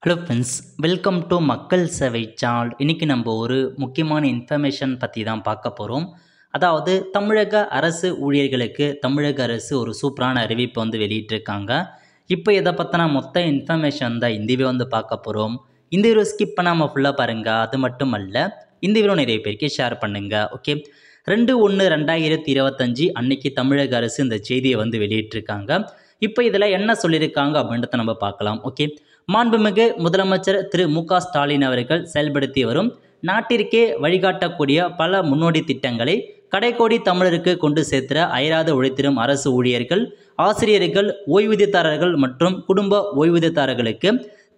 Hello friends, welcome to மக்கள் சேவை channel. இன்றைக்கி நம்ம ஒரு முக்கியமான இன்ஃபர்மேஷன் பற்றி தான் பார்க்க போகிறோம். அதாவது தமிழக அரசு ஊழியர்களுக்கு தமிழக அரசு ஒரு சூப்பரான அறிவிப்பு வெளியிட்டிருக்காங்க. இப்போ இதை பற்றின மொத்த இன்ஃபர்மேஷன் தான் இந்த வீடியோ பார்க்க போகிறோம். இந்த வீடியோ ஸ்கிப் பண்ணாமல் ஃபுல்லாக பாருங்கள். அது மட்டும் அல்ல, இந்த வீடியோ நிறைய பேருக்கு ஷேர் பண்ணுங்கள். ஓகே, 2/1/2025 அன்னைக்கு தமிழக அரசு இந்த செய்தியை வெளியிட்டிருக்காங்க. இப்போ இதில் என்ன சொல்லியிருக்காங்க அப்படின்றத நம்ம பார்க்கலாம். ஓகே, மாண்புமிகு முதலமைச்சர் திரு மு.க. ஸ்டாலின் அவர்கள் செயல்படுத்தி வரும் நாட்டிற்கே வழிகாட்டக்கூடிய பல முன்னோடி திட்டங்களை கடைக்கோடி தமிழருக்கு கொண்டு சேர்த்துற அயராது உழைத்திடும் அரசு ஊழியர்கள், ஆசிரியர்கள், ஓய்வூதியதாரர்கள் மற்றும் குடும்ப ஓய்வூதியதாரர்களுக்கு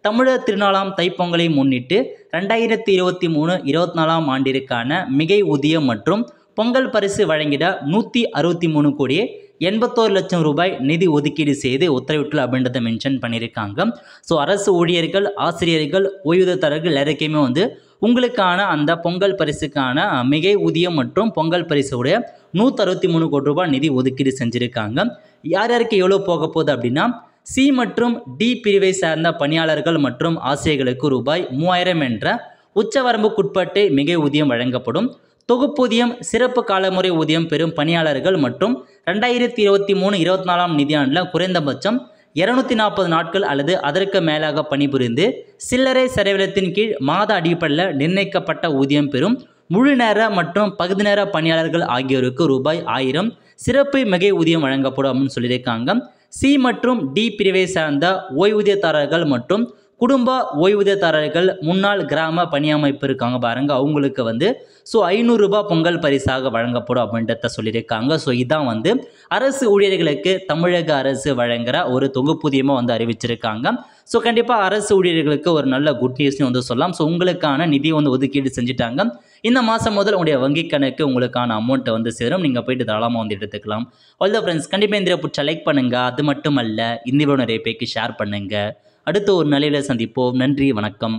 தமிழர் திருநாளாம் தைப்பொங்கலை முன்னிட்டு 2023-24 ஆண்டிற்கான மிகை ஊதியம் மற்றும் பொங்கல் பரிசு வழங்கிட 163 கோடியே 81 லட்சம் ரூபாய் நிதி ஒதுக்கீடு செய்து உத்தரவிட்டுள்ள அப்படின்றத மென்ஷன் பண்ணியிருக்காங்க. ஸோ அரசு ஊழியர்கள், ஆசிரியர்கள், ஓய்வூதியதாரர்கள் எல்லாருக்குமே உங்களுக்கான அந்த பொங்கல் பரிசுக்கான மிகை ஊதியம் மற்றும் பொங்கல் பரிசுடைய 163 கோடி ரூபாய் நிதி ஒதுக்கீடு செஞ்சுருக்காங்க. யார் யாருக்கு எவ்வளோ போக போகுது அப்படின்னா, சி மற்றும் டி பிரிவை சார்ந்த பணியாளர்கள் மற்றும் ஆசிரியர்களுக்கு ரூபாய் 3000 என்ற உச்சவரம்புக்குட்பட்டு மிகை ஊதியம் வழங்கப்படும். தொகுப்பூதியம், சிறப்பு காலமுறை ஊதியம் பெறும் பணியாளர்கள் மற்றும் 2023-24 நிதியாண்டில் குறைந்தபட்சம் 240 நாட்கள் அல்லது அதற்கு மேலாக பணிபுரிந்து சில்லறை செலவினத்தின் கீழ் மாத அடிப்படையில் நிர்ணயிக்கப்பட்ட ஊதியம் பெறும் முழு நேர மற்றும் பகுதி நேர பணியாளர்கள் ஆகியோருக்கு ரூபாய் 1000 சிறப்பு மிகை ஊதியம் வழங்கப்படும் அப்படின்னு சொல்லியிருக்காங்க. சி மற்றும் டி பிரிவை சார்ந்த ஓய்வூதியதாரர்கள் மற்றும் குடும்ப ஓய்வூதியதாரர்கள், முன்னாள் கிராம பணியமைப்பு இருக்காங்க பாருங்க, அவங்களுக்கு ஸோ 500 ரூபாய் பொங்கல் பரிசாக வழங்கப்படும் அப்படின்றத சொல்லியிருக்காங்க. ஸோ இதான் அரசு ஊழியர்களுக்கு தமிழக அரசு வழங்குகிற ஒரு தொகுப்பூதியமாக அறிவிச்சிருக்காங்க. ஸோ கண்டிப்பாக அரசு ஊழியர்களுக்கு ஒரு நல்ல குட் நியூஸ்னு சொல்லலாம். ஸோ உங்களுக்கான நிதி ஒதுக்கீடு செஞ்சுட்டாங்க. இந்த மாதம் முதல் உங்களுடைய வங்கி கணக்கு உங்களுக்கான அமௌண்ட்டை சேரும். நீங்கள் போயிட்டு தாராளமாக எடுத்துக்கலாம். ஆல் த ஃப்ரெண்ட்ஸ், கண்டிப்பாக இந்த பிடிச்சா லைக் பண்ணுங்கள். அது மட்டும் அல்ல, இந்த வீடியோ நிறைய பேருக்கு ஷேர் பண்ணுங்கள். அடுத்த ஒரு நிலையில் சந்திப்போம். நன்றி, வணக்கம்.